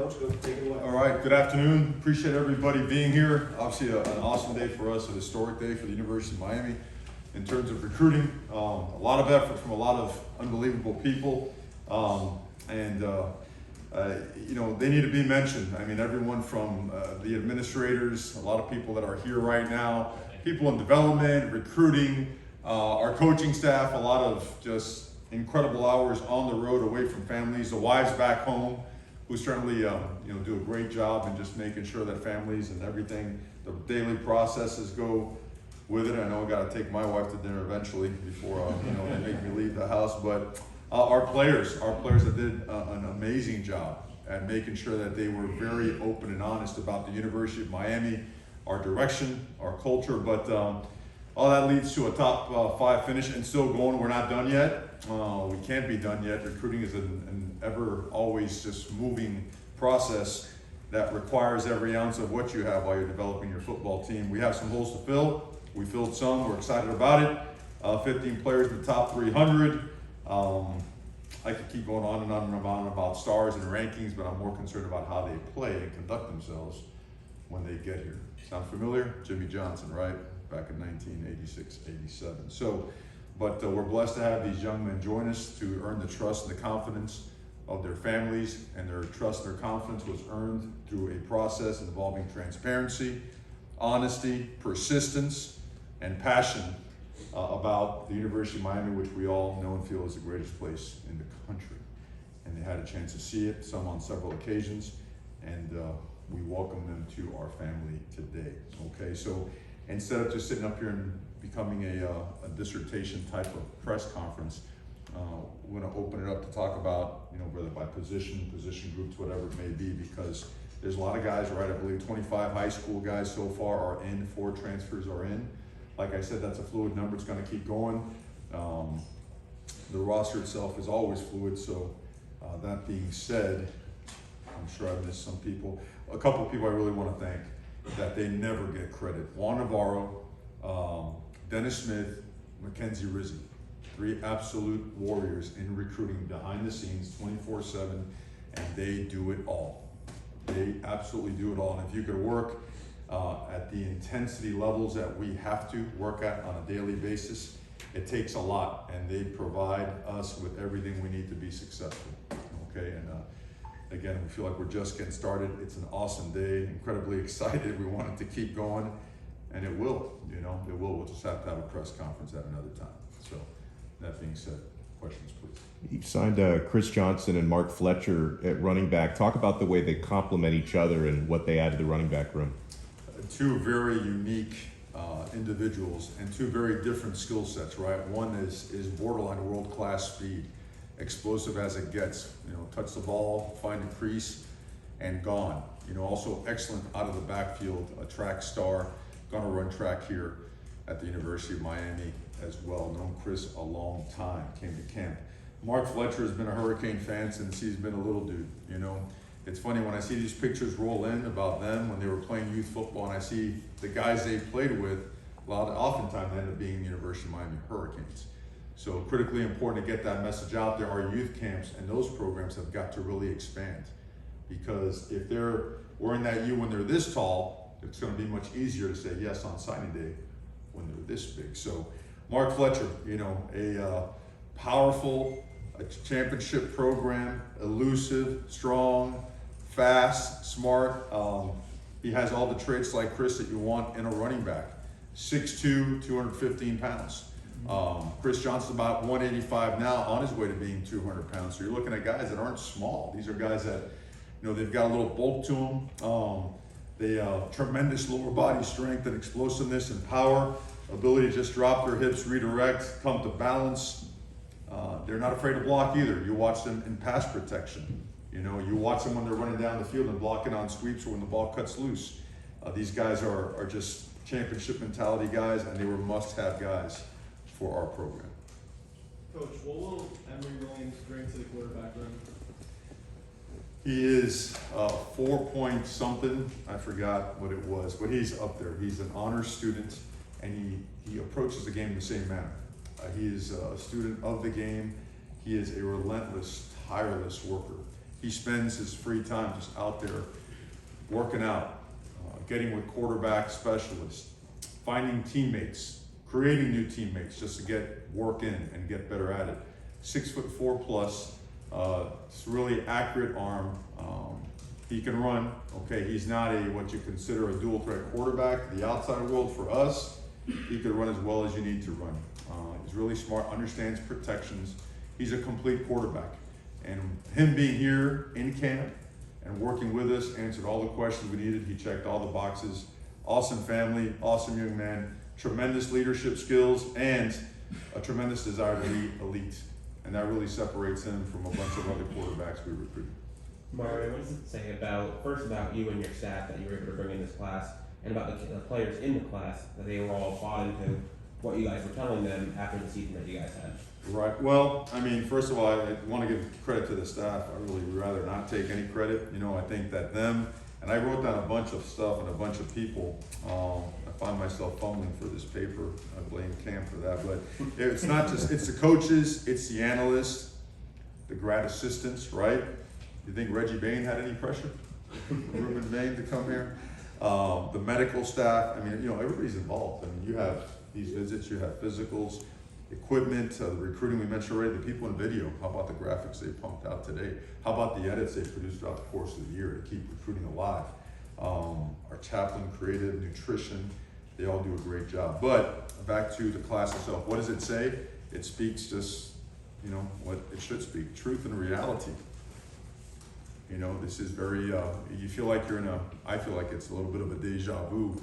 Coach. Go take it away. All right, good afternoon. Appreciate everybody being here. Obviously, an awesome day for us, a historic day for the University of Miami in terms of recruiting. A lot of effort from a lot of unbelievable people. You know, they need to be mentioned. I mean, everyone from the administrators, a lot of people that are here right now, people in development, recruiting, our coaching staff, a lot of just incredible hours on the road away from families, the wives back home, who certainly do a great job in just making sure that families and everything, the daily processes go with it. I know I got to take my wife to dinner eventually before they make me leave the house. But our players that did an amazing job at making sure that they were very open and honest about the University of Miami, our direction, our culture. But all that leads to a top 5 finish and still going. We're not done yet. We can't be done yet. Recruiting is an ever always just moving process that requires every ounce of what you have while you're developing your football team. We have some holes to fill. We filled some. We're excited about it. 15 players in the top 300. I could keep going on and on and on about stars and rankings, but I'm more concerned about how they play and conduct themselves when they get here. Sound familiar? Jimmy Johnson, right? Back in 1986, 87. But we're blessed to have these young men join us to earn the trust and the confidence of their families, and their trust and their confidence was earned through a process involving transparency, honesty, persistence, and passion about the University of Miami, which we all know and feel is the greatest place in the country. And they had a chance to see it, some on several occasions, and we welcome them to our family today. Okay, so instead of just sitting up here and becoming a dissertation type of press conference, we're going to open it up to talk about, whether by position groups, whatever it may be, because there's a lot of guys, right? I believe 25 high school guys so far are in, 4 transfers are in. Like I said, that's a fluid number. It's going to keep going. The roster itself is always fluid. So that being said, I'm sure I've missed some people. A couple of people I really want to thank that they never get credit. Juan Navarro, Dennis Smith, Mackenzie Rizzi. 3 absolute warriors in recruiting behind the scenes 24/7, and they do it all. They absolutely do it all. And if you could work at the intensity levels that we have to work at on a daily basis, it takes a lot, and they provide us with everything we need to be successful. Okay, and again, we feel like we're just getting started. It's an awesome day, incredibly excited. We want it to keep going, and it will, it will. We'll just have to have a press conference at another time. So that being said, questions, please. You've signed Chris Johnson and Mark Fletcher at running back. Talk about the way they complement each other and what they add to the running back room. 2 very unique individuals and 2 very different skill sets, right? One is borderline world-class speed, explosive as it gets. Touch the ball, find a crease, and gone. Also excellent out of the backfield, a track star, gonna run track here at the University of Miami as well. Known Chris a long time, came to camp. Mark Fletcher has been a Hurricane fan since he's been a little dude. It's funny when I see these pictures roll in about them when they were playing youth football, and I see the guys they played with, oftentimes they end up being University of Miami Hurricanes. So critically important to get that message out there. Our youth camps and those programs have got to really expand, because if they're wearing that U when they're this tall, it's going to be much easier to say yes on signing day when they're this big. So Mark Fletcher, a powerful, a championship program, elusive, strong, fast, smart. He has all the traits like Chris that you want in a running back. 6'2", 215 pounds. Chris Johnson's about 185 now, on his way to being 200 pounds. So you're looking at guys that aren't small. These are guys that, they've got a little bulk to them. They tremendous lower body strength and explosiveness and power, ability to just drop their hips, redirect, come to balance. They're not afraid to block either. You watch them in pass protection. You watch them when they're running down the field and blocking on sweeps or when the ball cuts loose. These guys are just championship mentality guys, and they were must-have guys for our program. Coach, what will Emory Williams bring to the quarterback room? He is 4 something. I forgot what it was, but he's up there. He's an honors student, and he approaches the game in the same manner. He is a student of the game. He is a relentless, tireless worker. he spends his free time just out there working out, getting with quarterback specialists, finding teammates, creating new teammates just to get work in and get better at it. 6'4" plus, it's really accurate arm. He can run. Okay, he's not what you consider a dual threat quarterback. The outside world for us, he could run as well as you need to run. He's really smart, understands protections. He's a complete quarterback. And him being here in camp and working with us, answered all the questions we needed. He checked all the boxes. Awesome family, awesome young man, tremendous leadership skills, and a tremendous desire to be elite. And that really separates him from a bunch of other quarterbacks we recruit. Mario, what does it say about you and your staff that you were able to bring in this class, and about the players in the class, that they were all bought into what you guys were telling them after the season that you guys had? Right. Well, I mean, first of all, I want to give credit to the staff. I really would rather not take any credit. You know, I think that them, and I wrote down a bunch of stuff and a bunch of people. I find myself fumbling for this paper. I blame Cam for that. But it's not just, it's the coaches, it's the analysts, the grad assistants, right? You think Reggie Bain had any pressure? Ruben Bain to come here? The medical staff, I mean, you know, everybody's involved. I mean, you have these visits, you have physicals, equipment, the recruiting we mentioned already, the people in video. How about the graphics they pumped out today? How about the edits they produced throughout the course of the year to keep recruiting alive? Our chaplain, creative, nutrition, they all do a great job. But back to the class itself, what does it say? It speaks just, you know, what it should speak, truth and reality. You know, this is very, you feel like you're in I feel like it's a little bit of a deja vu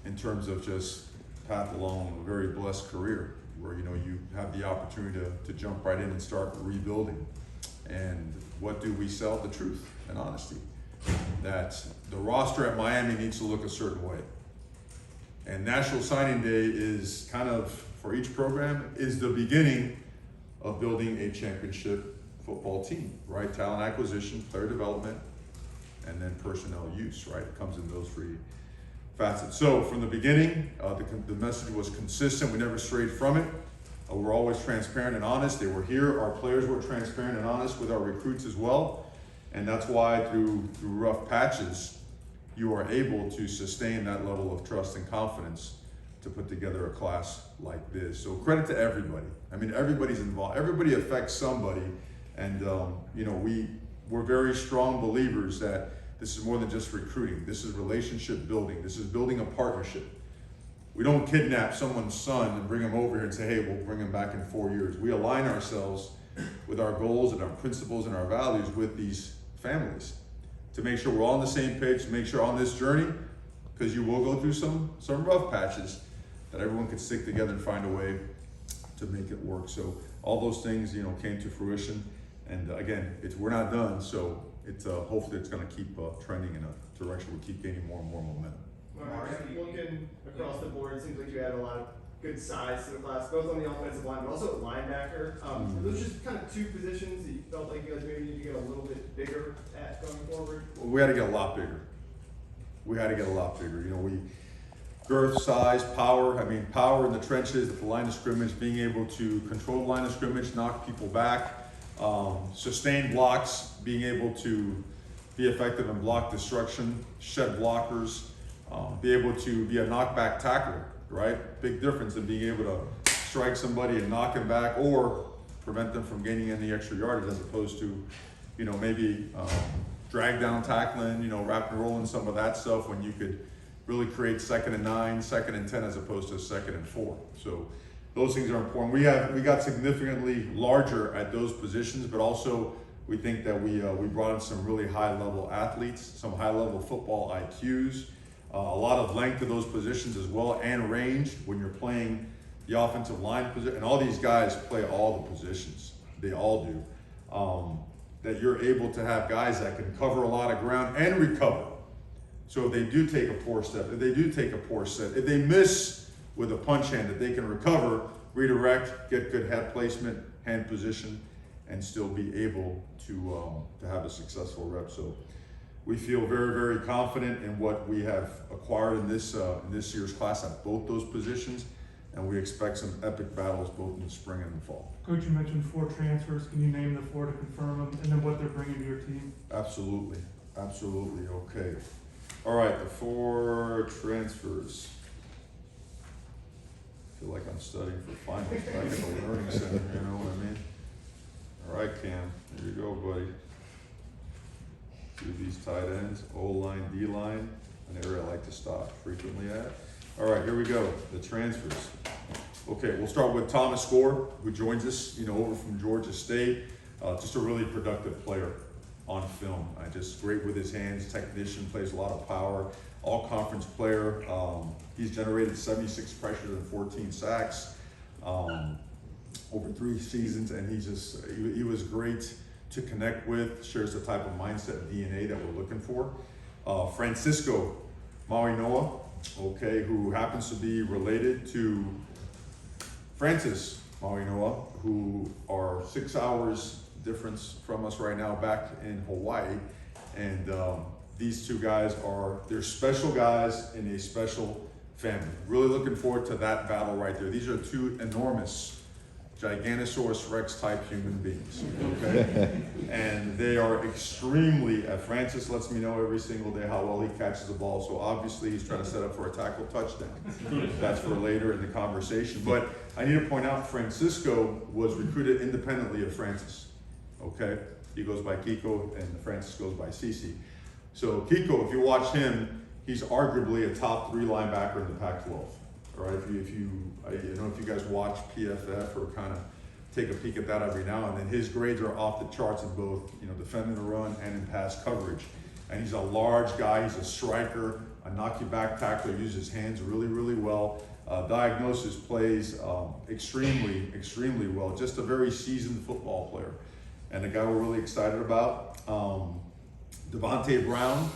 in terms of just path along a very blessed career where, you know, you have the opportunity to jump right in and start rebuilding. And what do we sell? The truth and honesty. That the roster at Miami needs to look a certain way. And National Signing Day is kind of, for each program, is the beginning of building a championship football team, right? Talent acquisition, player development, and then personnel use, right? It comes in those three facets. So from the beginning, the message was consistent. We never strayed from it. We're always transparent and honest. They were here. Our players were transparent and honest with our recruits as well. And that's why through rough patches, you are able to sustain that level of trust and confidence to put together a class like this. So credit to everybody. I mean, everybody's involved. Everybody affects somebody. And you know, we're very strong believers that this is more than just recruiting. This is relationship building. This is building a partnership. We don't kidnap someone's son and bring him over here and say, hey, we'll bring him back in 4 years. We align ourselves with our goals and our principles and our values with these families to make sure we're all on the same page, to make sure on this journey, because you will go through some rough patches, that everyone can stick together and find a way to make it work. So all those things, you know, came to fruition. And again, we're not done, so hopefully it's going to keep trending in a direction we'll keep gaining more and more momentum. Looking across the board, it seems like you had a lot of good size to the class, both on the offensive line, but also at linebacker. Are those just kind of two positions that you felt like you guys maybe need to get a little bit bigger at going forward? Well, we had to get a lot bigger. You know, girth, size, power. I mean, power in the trenches, at the line of scrimmage, being able to control the line of scrimmage, knock people back. Sustain blocks, being able to be effective in block destruction, shed blockers, be able to be a knockback tackler, right? Big difference in being able to strike somebody and knock him back or prevent them from gaining any extra yardage, as opposed to, you know, maybe drag down tackling, you know, wrap and rolling, some of that stuff, when you could really create 2nd and 9, 2nd and 10, as opposed to 2nd and 4. So those things are important. We got significantly larger at those positions, but also we think that we brought in some really high-level athletes, some high-level football IQs, a lot of length to those positions as well, and range when you're playing the offensive line position. And all these guys play all the positions. They all do. That you're able to have guys that can cover a lot of ground and recover. So if they do take a poor step, if they do take a poor set, if they miss with a punch hand, that they can recover, redirect, get good head placement, hand position, and still be able to have a successful rep. So we feel very, very confident in what we have acquired in this year's class at both those positions. and we expect some epic battles both in the spring and the fall. Coach, you mentioned 4 transfers. Can you name the 4 to confirm them, and then what they're bringing to your team? Absolutely, absolutely, okay. All right, the 4 transfers. I feel like I'm studying for finals back at the Learning Center, you know what I mean? All right, Cam, here you go, buddy. Do these tight ends, O-line, D-line, an area I like to stop frequently at. All right, here we go, the transfers. Okay, we'll start with Thomas Gore, who joins us, over from Georgia State. Just a really productive player on film. Just great with his hands, technician, plays a lot of power, all-conference player. He's generated 76 pressures and 14 sacks over 3 seasons, and he was great to connect with, shares the type of mindset DNA that we're looking for. Francisco Mawinoa, okay, who happens to be related to Francis Mawinoa, who are 6 hours difference from us right now back in Hawaii. And these 2 guys they're special guys in a special family. Really looking forward to that battle right there. These are 2 enormous Giganosaurus Rex type human beings, okay? And they are Francis lets me know every single day how well he catches the ball, so obviously he's trying to set up for a tackle touchdown. That's for later in the conversation. But I need to point out, Francisco was recruited independently of Francis, okay? He goes by Kiko and Francis goes by Cici. So Kiko, if you watch him, he's arguably a top 3 linebacker in the Pac-12. All right, if you guys watch PFF or kind of take a peek at that every now and then, his grades are off the charts in both, defending the run and in pass coverage. And he's a large guy, he's a striker, a knock you back tackler, uses his hands really, really well. Diagnosis plays extremely, extremely well. Just a very seasoned football player. And a guy we're really excited about, Devontae Brown,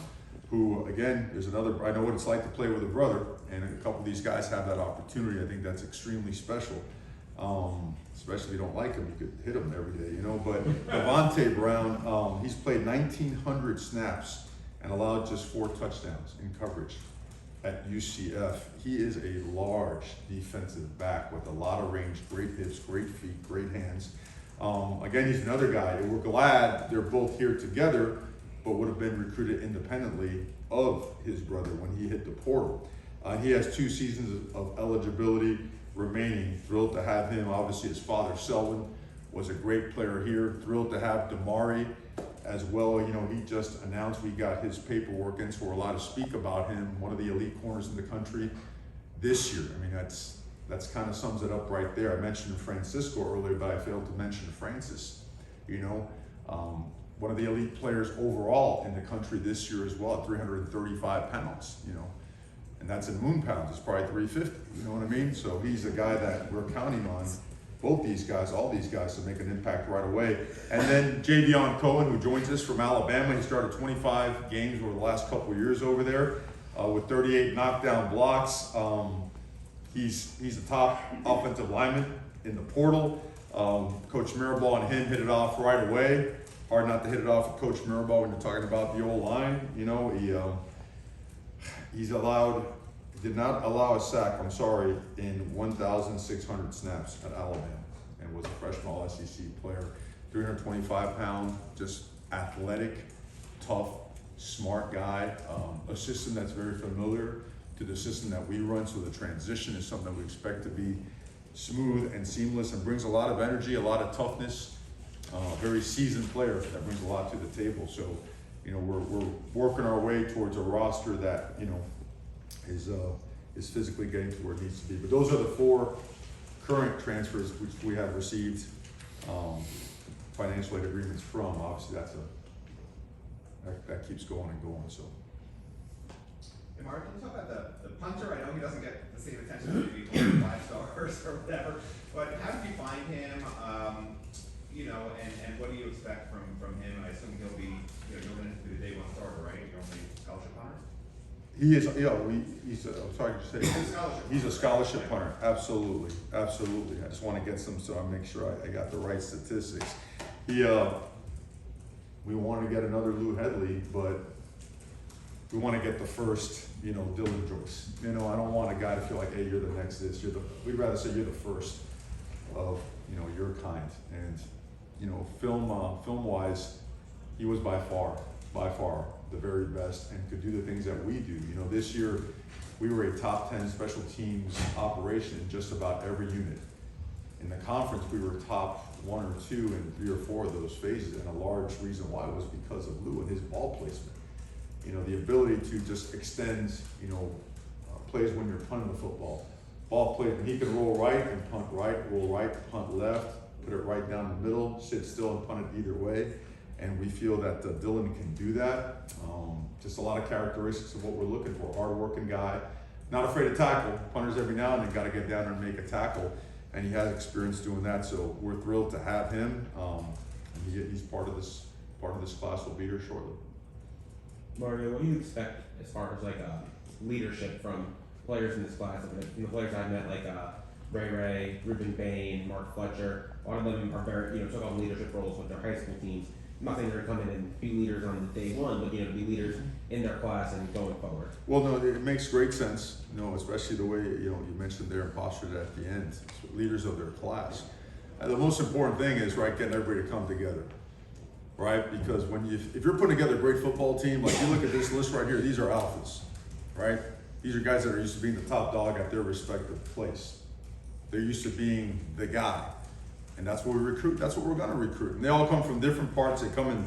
who again is another, I know what it's like to play with a brother, and a couple of these guys have that opportunity. I think that's extremely special. Especially if you don't like him, you could hit him every day, But Devontae Brown, he's played 1,900 snaps and allowed just 4 touchdowns in coverage at UCF. He is a large defensive back with a lot of range, great hips, great feet, great hands. Again, he's another guy, and we're glad they're both here together, but would have been recruited independently of his brother when he hit the portal. He has 2 seasons of eligibility remaining. Thrilled to have him. Obviously, his father, Selwyn, was a great player here. Thrilled to have Damari as well. He just announced we got his paperwork in, so we're allowed to speak about him. One of the elite corners in the country this year. I mean, that's kind of sums it up right there. I mentioned Francisco earlier, but I failed to mention Francis. One of the elite players overall in the country this year as well, at 335 pounds, and that's in moon pounds. It's probably 350, you know what I mean? So he's a guy that we're counting on, both these guys, all these guys, to make an impact right away. And then Javion Cohen, who joins us from Alabama. He started 25 games over the last couple of years over there with 38 knockdown blocks. He's a top offensive lineman in the portal. Coach Mirabal and him hit it off right away. Hard not to hit it off with Coach Mirabal when you're talking about the old line. Did not allow a sack, in 1,600 snaps at Alabama, and was a freshman All-SEC player. 325-pound, just athletic, tough, smart guy. A system that's very familiar to the system that we run, so the transition is something that we expect to be smooth and seamless, and brings a lot of energy, a lot of toughness. Very seasoned player that brings a lot to the table. So, we're working our way towards a roster that, is physically getting to where it needs to be. But those are the 4 current transfers which we have received financial aid agreements from. Obviously, that keeps going and going. So. Hey Mark, can you talk about the punter? I know he doesn't get the same attention as maybe 5 stars or whatever, but how did you find him? And what do you expect from him? I assume he'll be, you're going to be the day 1 starter, right? You're only scholarship punter? He is, he's a scholarship punter. Absolutely. I just want to get some, so I make sure I got the right statistics. We wanted to get another Lou Headley, but we want to get the first, Dylan Joyce. I don't want a guy to feel like, hey, you're the next this. We'd rather say you're the first of, your kind. And, film-wise, he was by far the very best and could do the things that we do. This year we were a top 10 special teams operation in just about every unit. In the conference, we were top 1 or 2 in 3 or 4 of those phases, and a large reason why was because of Lou and his ball placement. The ability to just extend, plays when you're punting the football. Ball placement, he could roll right and punt right, roll right, punt left, put it right down the middle, sit still and punt it either way. And we feel that Dylan can do that. Just a lot of characteristics of what we're looking for. Hard-working guy, not afraid to tackle. Punters every now and then got to get down there and make a tackle. And he has experience doing that, so we're thrilled to have him. And he's part of this class. Will be here shortly. Mario, what do you expect as far as leadership from players in this class? From the players I've met, Ray, Ruben Bain, Mark Fletcher, a lot of them are very, took on leadership roles with their high school teams. I'm not saying they're going to come in and be leaders on day one, but to be leaders in their class and going forward. Well, no, it makes great sense. Especially the way you mentioned their posture at the end, leaders of their class. The most important thing is getting everybody to come together, right? Because if you're putting together a great football team, like you look at this list right here, these are alphas, right? These are guys that are used to being the top dog at their respective place. They're used to being the guy. And that's what we recruit. That's what we're going to recruit. And they all come from different parts. They come in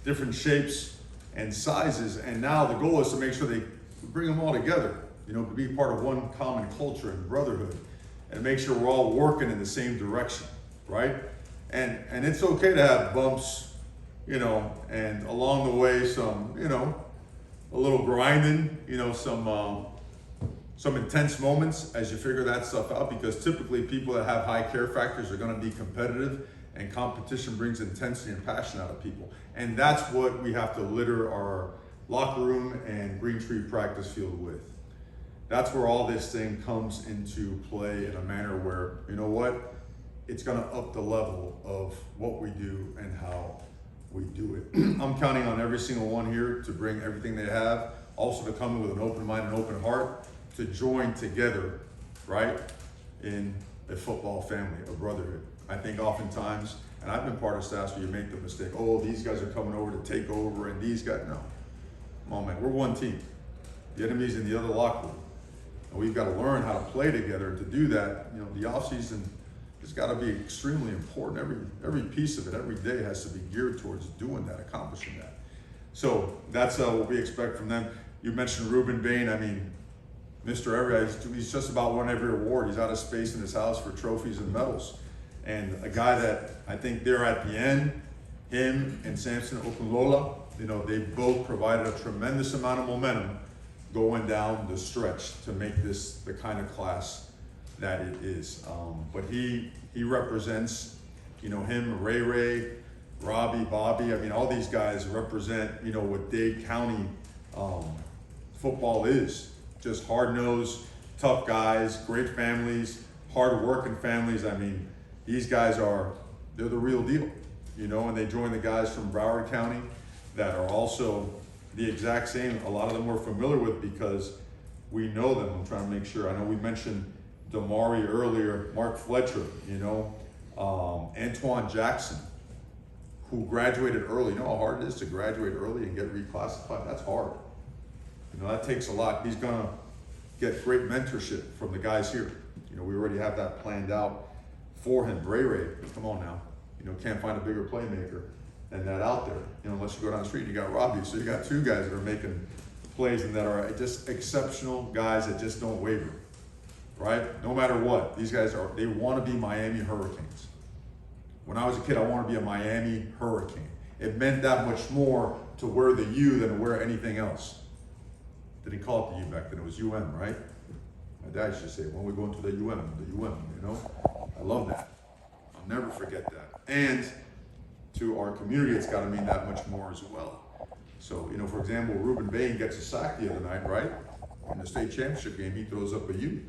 different shapes and sizes. And now the goal is to make sure they bring them all together, to be part of one common culture and brotherhood, and make sure we're all working in the same direction, right? And it's okay to have bumps, and along the way some, a little grinding, some intense moments as you figure that stuff out, because typically people that have high care factors are going to be competitive, and competition brings intensity and passion out of people. And that's what we have to litter our locker room and Green Tree practice field with. That's where all this thing comes into play in a manner where, it's going to up the level of what we do and how we do it. I'm counting on every single one here to bring everything they have, also to come in with an open mind and open heart, to join together, right, in a football family, a brotherhood. I think oftentimes, and I've been part of staffs where you make the mistake, these guys are coming over to take over, and these guys, no. Come on, man, we're one team. The enemy's in the other locker room. And we've got to learn how to play together. To do that, the offseason has got to be extremely important. Every piece of it, every day has to be geared towards doing that, accomplishing that. So that's what we expect from them. You mentioned Ruben Bain. Mr. Every, he's just about won every award. He's out of space in his house for trophies and medals. And a guy that I think they're at the end, him and Samson Okulola, they both provided a tremendous amount of momentum going down the stretch to make this the kind of class that it is. But he represents, him, Ray, Robbie, Bobby. All these guys represent, what Dade County football is. Just hard-nosed, tough guys, great families, hard-working families. These guys they're the real deal, and they join the guys from Broward County that are also the exact same. A lot of them we're familiar with because we know them. I'm trying to make sure. I know we mentioned Damari earlier, Mark Fletcher, Antoine Jackson, who graduated early. You know how hard it is to graduate early and get reclassified? That's hard. That takes a lot. He's gonna get great mentorship from the guys here. We already have that planned out for him. Ray, come on now. Can't find a bigger playmaker than that out there. Unless you go down the street, you got Robbie. So you got 2 guys that are making plays and that are just exceptional guys that just don't waver, right? No matter what, these guys they want to be Miami Hurricanes. When I was a kid, I wanted to be a Miami Hurricane. It meant that much more to wear the U than to wear anything else. They didn't call it the U back then, it was UM, right? My dad used to say, when we go into the UM, I love that. I'll never forget that. And to our community, it's got to mean that much more as well. So, for example, Ruben Bain gets a sack the other night, right? In the state championship game, he throws up a U.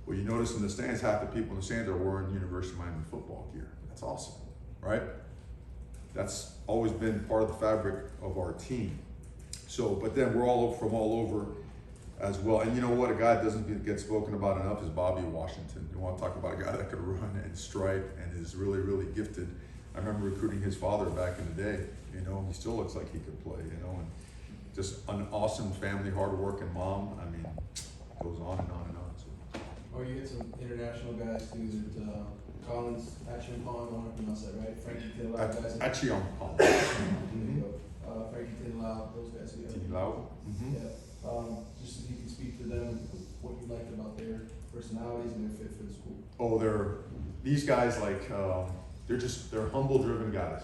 Well, you notice in the stands, half the people in the stands are wearing University of Miami football gear. That's awesome, right? That's always been part of the fabric of our team. So, but then we're from all over as well. And you know what? A guy that doesn't get spoken about enough is Bobby Washington. You want to talk about a guy that could run and strike and is really, really gifted. I remember recruiting his father back in the day. You know, he still looks like he could play, you know, and just an awesome family, hard-working mom. I mean, goes on and on and on. So. Or you get some international guys too, that Collins, Achiampong, I don't want to pronounce that right, Frankie Tilau guys. Achiampong. There you go. Frankie Tilau, those guys. Tilau. Yeah. Just if you can speak to them, what you liked about their personalities and their fit for the school. Oh, these guys like, they're humble, driven guys.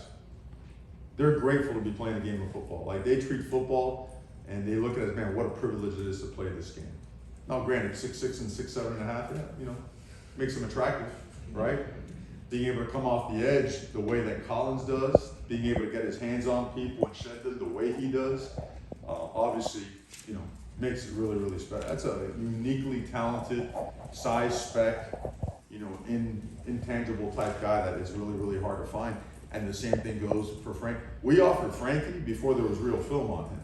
They're grateful to be playing a game of football. Like they treat football and they look at it as, man, what a privilege it is to play this game. Now, granted, 6'6" and 6'7.5", yeah, you know, makes them attractive, right? Being able to come off the edge the way that Collins does, being able to get his hands on people and shed them the way he does, obviously, you know, makes it really, really special. That's a uniquely talented, size spec, you know, intangible type guy that is really, really hard to find. And the same thing goes for Frank. We offered Frankie before there was real film on him.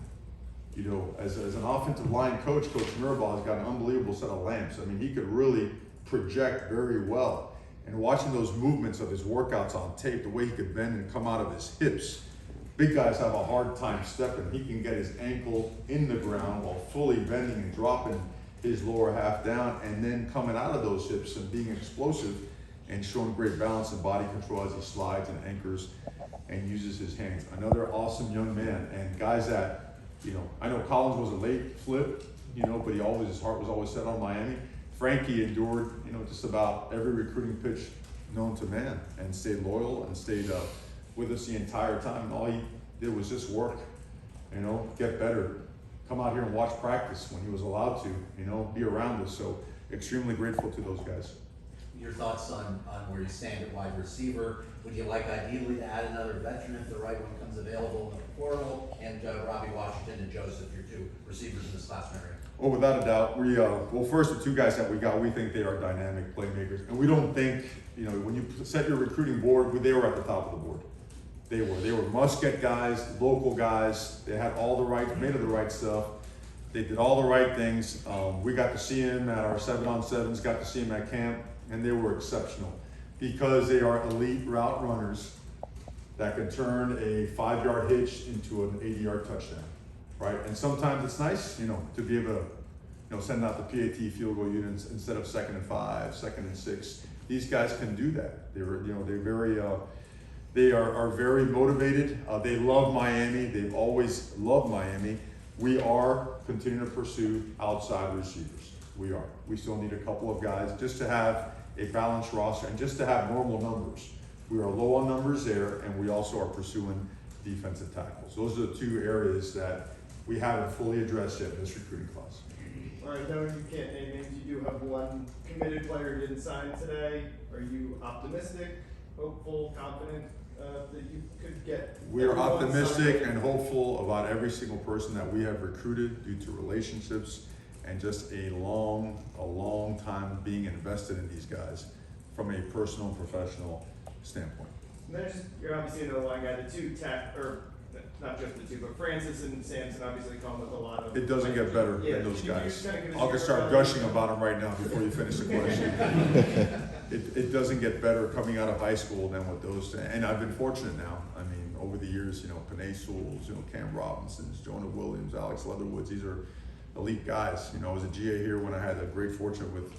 You know, as an offensive line coach, Coach Mirabal has got an unbelievable set of lamps. I mean, he could really project very well. And watching those movements of his workouts on tape, the way he could bend and come out of his hips, big guys have a hard time stepping. He can get his ankle in the ground while fully bending and dropping his lower half down, and then coming out of those hips and being explosive and showing great balance and body control as he slides and anchors and uses his hands. Another awesome young man, and guys that, you know, I know Collins was a late flip, you know, but his heart was always set on Miami. Frankie endured, you know, just about every recruiting pitch known to man and stayed loyal and stayed with us the entire time. And all he did was just work, you know, get better, come out here and watch practice when he was allowed to, you know, be around us. So extremely grateful to those guys. Your thoughts on where you stand at wide receiver? Would you like ideally to add another veteran if the right one comes available in the portal? And Robbie Washington and Joseph, your two receivers in this class, Mary? Oh, without a doubt. Well, first, the two guys that we got, we think they are dynamic playmakers. And we don't think, you know, when you set your recruiting board, they were at the top of the board. They were must-get guys, local guys. They had all the right, made of the right stuff. They did all the right things. We got to see him at our 7-on-7s, got to see him at camp, and they were exceptional because they are elite route runners that can turn a 5-yard hitch into an 80-yard touchdown, right? And sometimes it's nice, you know, to be able to, you know, send out the PAT field goal units instead of 2nd and 5, 2nd and 6. These guys can do that. They are very motivated. They love Miami. They've always loved Miami. We are continuing to pursue outside receivers. We are. We still need a couple of guys just to have a balanced roster and just to have normal numbers. We are low on numbers there, and we also are pursuing defensive tackles. Those are the two areas that we haven't fully addressed yet in this recruiting class. All right, though you can't name names, you do have one committed player who didn't sign today. Are you optimistic, hopeful, confident that you could get? We are everyone optimistic signed? and hopeful about every single person that we have recruited due to relationships and just a long time being invested in these guys from a personal and professional standpoint. And then you're obviously an O-line guy, the two not just the two, but Francis and Sampson obviously come with a lot of. It doesn't get better than those can you guys. just kinda give us I'll your just start evaluation? gushing about them right now before you finish the question. It doesn't get better coming out of high school than what those, and I've been fortunate now. I mean, over the years, you know, Panay Sewells, you know, Cam Robinsons, Jonah Williams, Alex Leatherwoods, these are elite guys. You know, I was a GA here when I had the great fortune with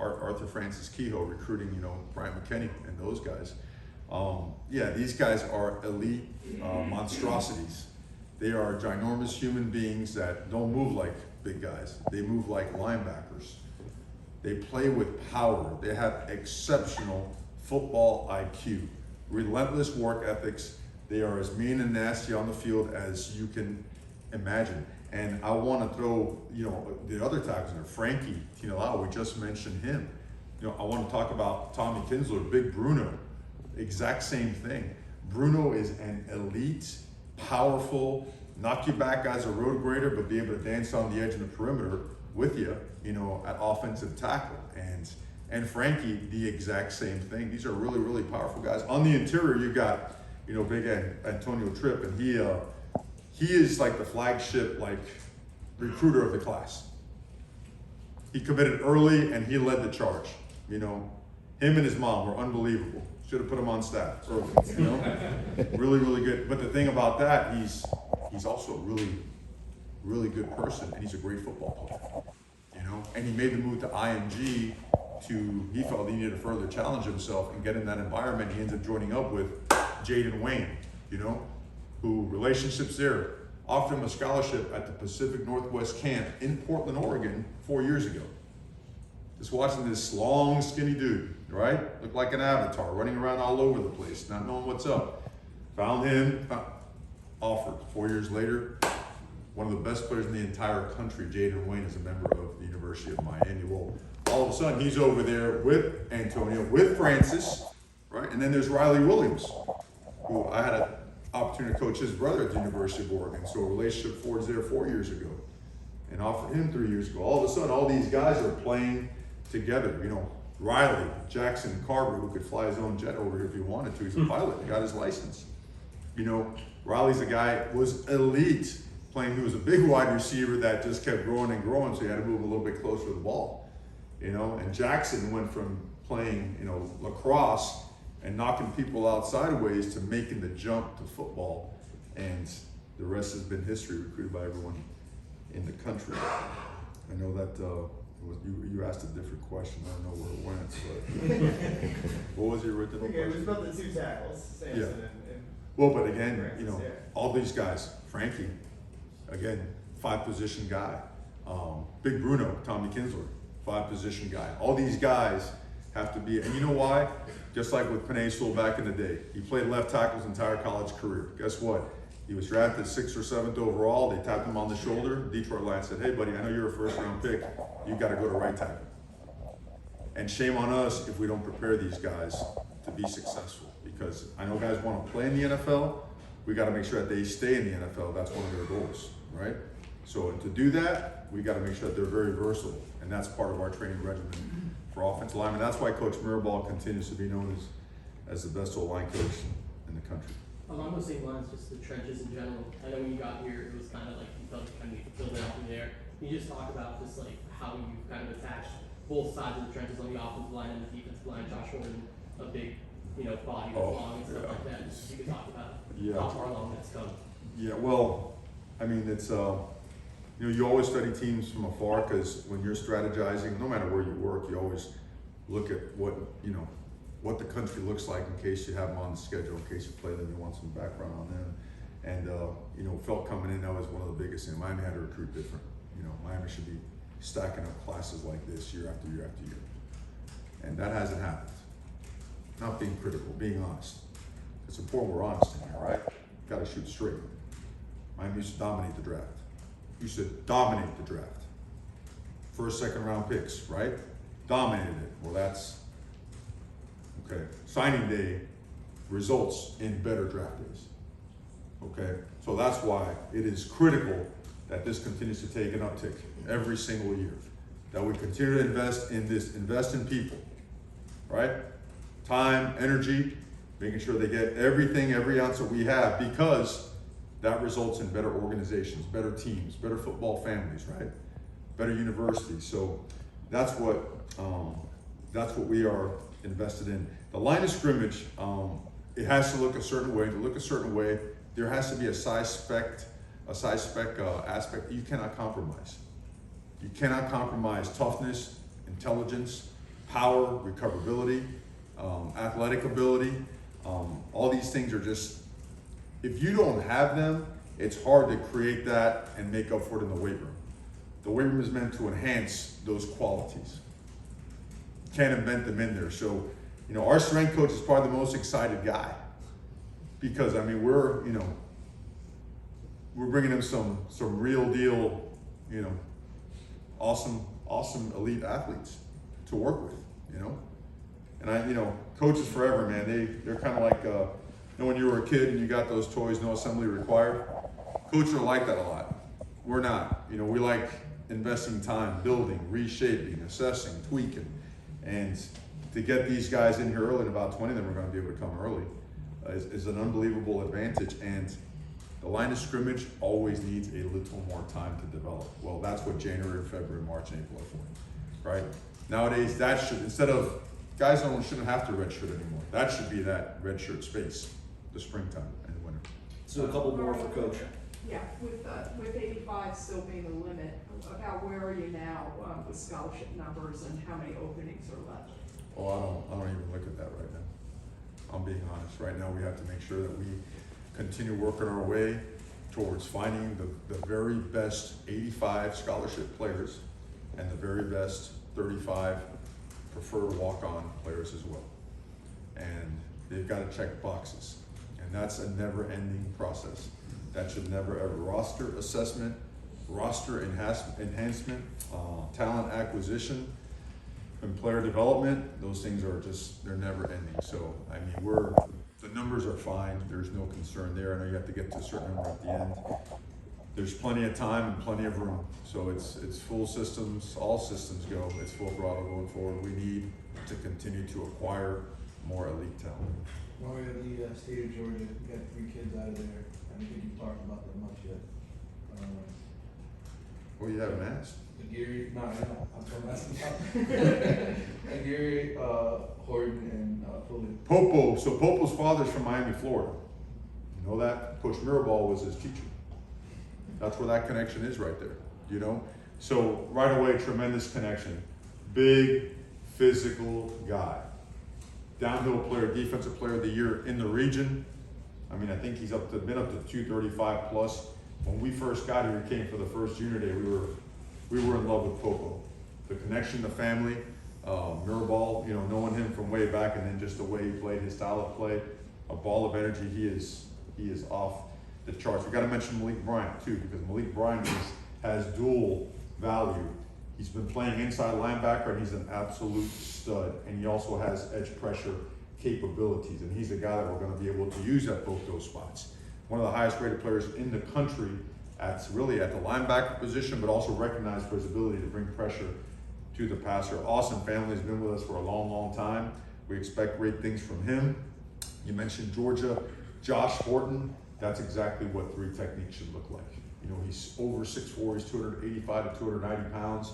Arthur Francis Kehoe recruiting, you know, Brian McKinney and those guys. Yeah, these guys are elite monstrosities. They are ginormous human beings that don't move like big guys. They move like linebackers. They play with power. They have exceptional football IQ, relentless work ethics. They are as mean and nasty on the field as you can imagine. And I want to throw, you know, the other tackles in there. Frankie Tinelau, we just mentioned him. You know, I want to talk about Tommy Kinsler, Big Bruno. Exact same thing. Bruno is an elite, powerful, knock you back as a road grader, but be able to dance on the edge of the perimeter with you, you know, at offensive tackle. And Frankie, the exact same thing. These are really, really powerful guys. On the interior, you got, you know, big Antonio Tripp, and he is like the flagship like recruiter of the class. He committed early and he led the charge. You know, him and his mom were unbelievable. Should have put him on staff early. You know, really, really good. But the thing about that, he's also a really, really good person, and he's a great football player. You know, and he made the move to IMG he felt he needed to further challenge himself and get in that environment. He ends up joining up with Jaden Wayne, you know, who relationships there. Offered him a scholarship at the Pacific Northwest camp in Portland, Oregon 4 years ago. Just watching this long, skinny dude, right? Looked like an avatar, running around all over the place, not knowing what's up. Found him, offered. 4 years later, one of the best players in the entire country, Jaden Wayne, is a member of the University of Miami. Well, all of a sudden, he's over there with Antonio, with Francis, right? And then there's Riley Williams, who I had an opportunity to coach his brother at the University of Oregon. So a relationship forged there 4 years ago, and offered him 3 years ago. All of a sudden, all these guys are playing together. You know, Riley, Jackson Carver, who could fly his own jet over here if he wanted to. He's a pilot, he got his license. You know, Riley's a guy, was elite playing. He was a big wide receiver that just kept growing and growing, so he had to move a little bit closer to the ball. You know, and Jackson went from playing, you know, lacrosse and knocking people out sideways to making the jump to football. And the rest has been history, recruited by everyone in the country. I know that you asked a different question. I don't know where it went, but what was your original Okay, it was question? about the two tackles, Samson Yeah. and Well, but again, Francis, you know, yeah. all these guys, Frankie, again, 5-position guy. Big Bruno, Tommy Kinsler, 5-position guy. All these guys have to be, and you know why? Just like with Penei Sewell back in the day, he played left tackle his entire college career. Guess what? He was drafted 6th or 7th overall. They tapped him on the shoulder. Detroit Lions said, "Hey, buddy, I know you're a first-round pick. You got to go to right tackle." And shame on us if we don't prepare these guys to be successful. Because I know guys want to play in the NFL. We got to make sure that they stay in the NFL. That's one of their goals, right? So to do that, we got to make sure that they're very versatile, and that's part of our training regimen for offensive linemen. That's why Coach Mirabal continues to be known as the best O-line coach in the country. Along those same lines, just the trenches in general. I know when you got here, it was kind of like you felt kind of build it out from there. Can you just talk about just like how you kind of attached both sides of the trenches on the offensive line and the defensive line? Josh Gordon, a big, you know, body that's long and stuff like that. You could talk about how far along that's come. Yeah, well, I mean, it's you know, you always study teams from afar, because when you're strategizing, no matter where you work, you always look at what, you know, what the country looks like in case you have them on the schedule, in case you play them, you want some background on them. And you know, felt coming in, that was one of the biggest things. Miami had to recruit different. You know, Miami should be stacking up classes like this year after year after year. And that hasn't happened. Not being critical, being honest. It's important we're honest in here, right? Gotta shoot straight. Miami used to dominate the draft. Used to dominate the draft. First, second round picks, right? Dominated it. Well, that's okay. Signing day results in better draft days. Okay, so that's why it is critical that this continues to take an uptick every single year. That we continue to invest in this, invest in people, right? Time, energy, making sure they get everything, every ounce that we have, because that results in better organizations, better teams, better football families, right? Better universities. So that's what we are invested in. The line of scrimmage, it has to look a certain way. To look a certain way, there has to be a size spec aspect. You cannot compromise. You cannot compromise toughness, intelligence, power, recoverability, athletic ability. All these things are just, if you don't have them, it's hard to create that and make up for it in the weight room. The weight room is meant to enhance those qualities. You can't invent them in there. So, you know, our strength coach is probably the most excited guy, because I mean, we're bringing him some real deal, you know, awesome elite athletes to work with, you know. And you know, coaches forever, man. They're kind of like, you know, when you were a kid and you got those toys, no assembly required. Coaches are like that a lot. We're not. You know, we like investing time, building, reshaping, assessing, tweaking, and to get these guys in here early, and about 20 of them are going to be able to come early, is an unbelievable advantage. And The line of scrimmage always needs a little more time to develop. Well, that's what January, February, March, and April are for, right? Nowadays, that should, instead of, guys shouldn't have to redshirt anymore. That should be that redshirt space, the springtime and the winter. So a couple more for Coach. Yeah, with 85 still being the limit, about where are you now with scholarship numbers and how many openings are left? Oh, I don't even look at that right now. I'm being honest. Right now, we have to make sure that we continue working our way towards finding the very best 85 scholarship players and the very best 35 preferred walk-on players as well. And they've got to check boxes. And that's a never-ending process. That should never ever, roster assessment, roster enhancement, talent acquisition, and player development, those things are just, they're never ending. So, I mean, the numbers are fine, there's no concern there. I know you have to get to a certain number at the end. There's plenty of time and plenty of room. So it's full systems, all systems go, it's full throttle going forward. We need to continue to acquire more elite talent. While we're at the state of Georgia, we got 3 kids out of there. I don't think you've talked about that much yet. Well, you haven't asked. Gary, no, I know, I'm asking about. Gary, Horton, and Fully. Popo, so Popo's father's from Miami, Florida. You know that? Coach Mirabal was his teacher. That's where that connection is right there, you know? So right away, tremendous connection. Big, physical guy. Downhill player, defensive player of the year in the region. I mean, I think he's been up to 235 plus. When we first got here, he came for the first junior day, we were in love with Popo. The connection, the family, Mirabal, you know, knowing him from way back, and then just the way he played, his style of play, a ball of energy. He is off the charts. We got to mention Malik Bryant too, because Malik Bryant has dual value. He's been playing inside linebacker, and he's an absolute stud. And he also has edge pressure capabilities, and he's a guy that we're going to be able to use at both those spots. One of the highest rated players in the country really at the linebacker position, but also recognized for his ability to bring pressure to the passer. Awesome family, has been with us for a long, long time. We expect great things from him. You mentioned Georgia, Josh Horton. That's exactly what 3 techniques should look like. You know, he's over 6'4", he's 285 to 290 pounds.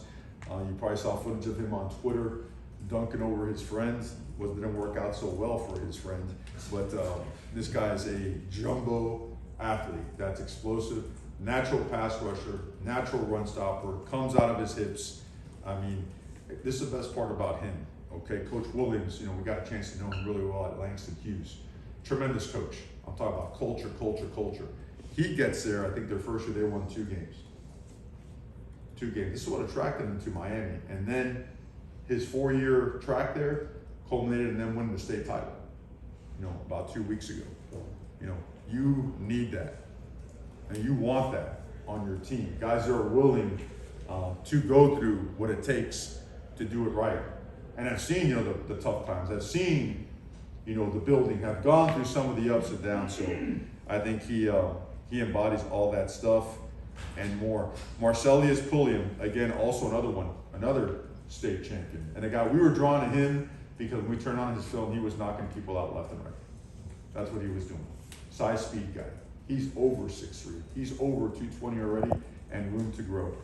You probably saw footage of him on Twitter, dunking over his friends. Didn't work out so well for his friend, but this guy is a jumbo athlete that's explosive, natural pass rusher, natural run stopper, comes out of his hips. I mean, this is the best part about him, okay? Coach Williams, you know, we got a chance to know him really well at Langston Hughes. Tremendous coach. I'm talking about culture, culture, culture. He gets there, I think their first year they won 2 games. 2 games. This is what attracted him to Miami. And then his 4-year track there culminated in them winning the state title, you know, about 2 weeks ago. You know, you need that. And you want that on your team. Guys that are willing to go through what it takes to do it right. And I've seen, you know, the tough times. I've seen, you know, the building. I've gone through some of the ups and downs. So I think he embodies all that stuff and more. Marcelius Pulliam, again, also another state champion. And the guy, we were drawn to him because when we turned on his film, he was knocking people out left and right. That's what he was doing. Size, speed guy. He's over 6'3". He's over 220 already, and room to grow.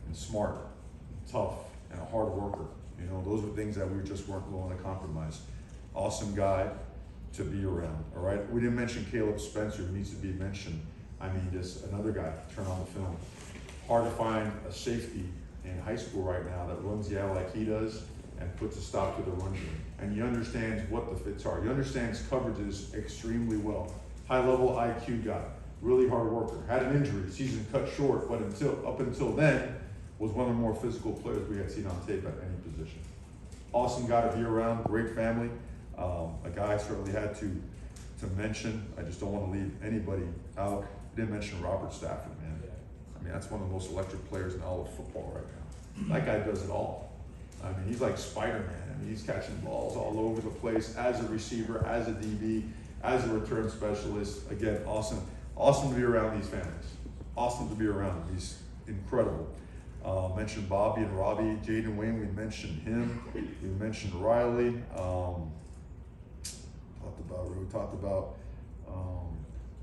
And smart, and tough, and a hard worker. You know, those were things that we just weren't willing to compromise. Awesome guy to be around, all right? We didn't mention Caleb Spencer, who needs to be mentioned. I mean, just another guy, turn on the film. Hard to find a safety in high school right now that runs the out like he does and puts a stop to the run game. And he understands what the fits are. He understands coverages extremely well. High-level IQ guy, really hard worker. Had an injury, season cut short, but up until then, was one of the more physical players we had seen on tape at any position. Awesome guy to be around, great family. A guy I certainly had to mention. I just don't want to leave anybody out. I didn't mention Robert Stafford, man. I mean, that's one of the most electric players in all of football right now. That guy does it all. I mean, he's like Spider-Man. I mean, he's catching balls all over the place as a receiver, as a DB, as a return specialist. Again, awesome to be around these families. Awesome to be around. He's incredible. Mentioned Bobby and Robbie. Jaden Wayne, we mentioned him. We mentioned Riley.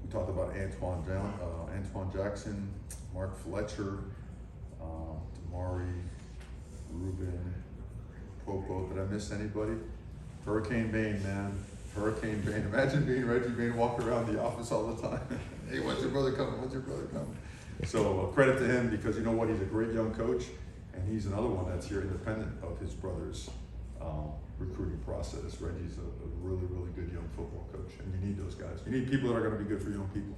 We we talked about Antoine Jackson, Mark Fletcher, Damari, Ruben, Popo. Did I miss anybody? Hurricane Bain, man. Hurricane Bain. Imagine being Reggie Bain walking around the office all the time. Hey, when's your brother coming? When's your brother coming? So credit to him, because you know what? He's a great young coach, and he's another one that's here independent of his brother's recruiting process. Reggie's a really, really good young football coach, and you need those guys. You need people that are going to be good for young people.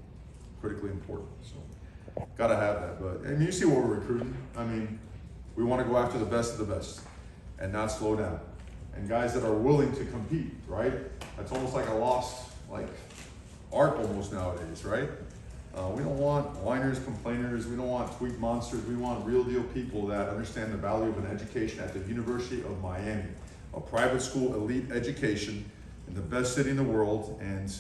Critically important. So gotta have that. But I mean, you see what we're recruiting. I mean, we want to go after the best of the best and not slow down. And guys that are willing to compete, right? That's almost like a lost art almost nowadays, right? We don't want whiners, complainers. We don't want tweet monsters. We want real deal people that understand the value of an education at the University of Miami, a private school elite education in the best city in the world, and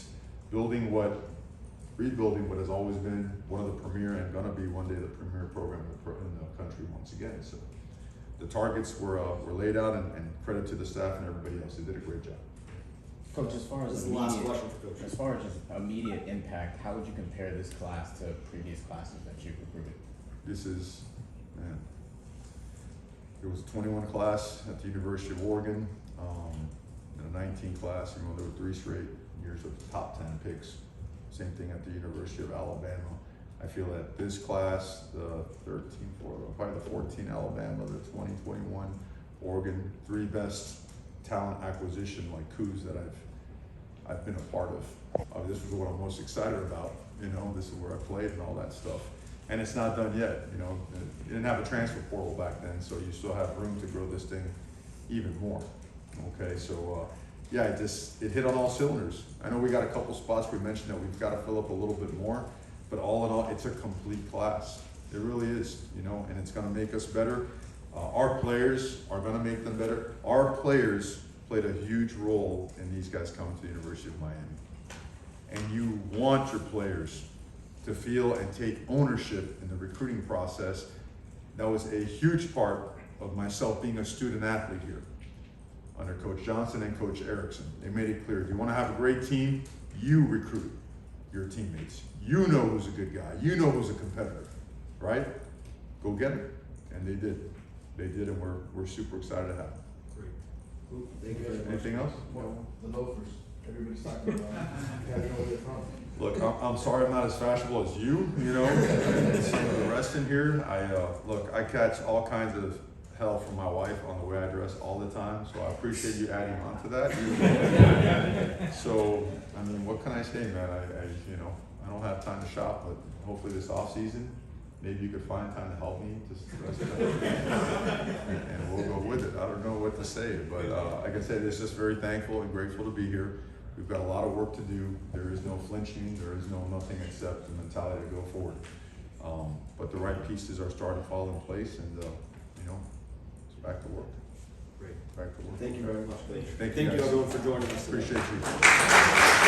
rebuilding what has always been one of the premier and gonna be one day the premier program in the country once again. So the targets were laid out, and credit to the staff and everybody else. They did a great job. Coach, as far This as is the last immediate, question for Coach. as far as just immediate impact, how would you compare this class to previous classes that you've recruited? This is, man, there was a 21 class at the University of Oregon, and a 19 class. You know, there were 3 straight years of top 10 picks. Same thing at the University of Alabama. I feel that this class, the 14 Alabama, the 2021 Oregon, 3 best talent acquisition coups that I've been a part of. This was what I'm most excited about. You know, this is where I played and all that stuff. And it's not done yet. You know, you didn't have a transfer portal back then, so you still have room to grow this thing even more. Okay, so yeah, it hit on all cylinders. I know we got a couple spots we mentioned that we've got to fill up a little bit more, but all in all, it's a complete class. It really is, you know, and it's going to make us better. Our players are going to make them better. Our players played a huge role in these guys coming to the University of Miami. And you want your players to feel and take ownership in the recruiting process. That was a huge part of myself being a student athlete here under Coach Johnson and Coach Erickson. They made it clear, if you want to have a great team, you recruit your teammates. You know who's a good guy. You know who's a competitor, right? Go get them. And they did. They did, and we're super excited to have them. Cool. Thank you very much. Anything else? Well, the loafers, everybody's talking about. You gotta know where they're from. Look, I'm sorry I'm not as fashionable as you know, and some of the rest in here. I catch all kinds of hell from my wife on the way I dress all the time, so I appreciate you adding on to that. So, I mean, what can I say, man? I don't have time to shop, but hopefully this off season, maybe you could find time to help me just dress it up, and we'll go with it. I don't know what to say, but like I said, it's just very thankful and grateful to be here. We've got a lot of work to do. There is no flinching. There is nothing except the mentality to go forward. But the right pieces are starting to fall in place, and it's back to work. Great. Back to work. Thank you very much, Coach. Thank you guys. everyone for joining us today. Appreciate you.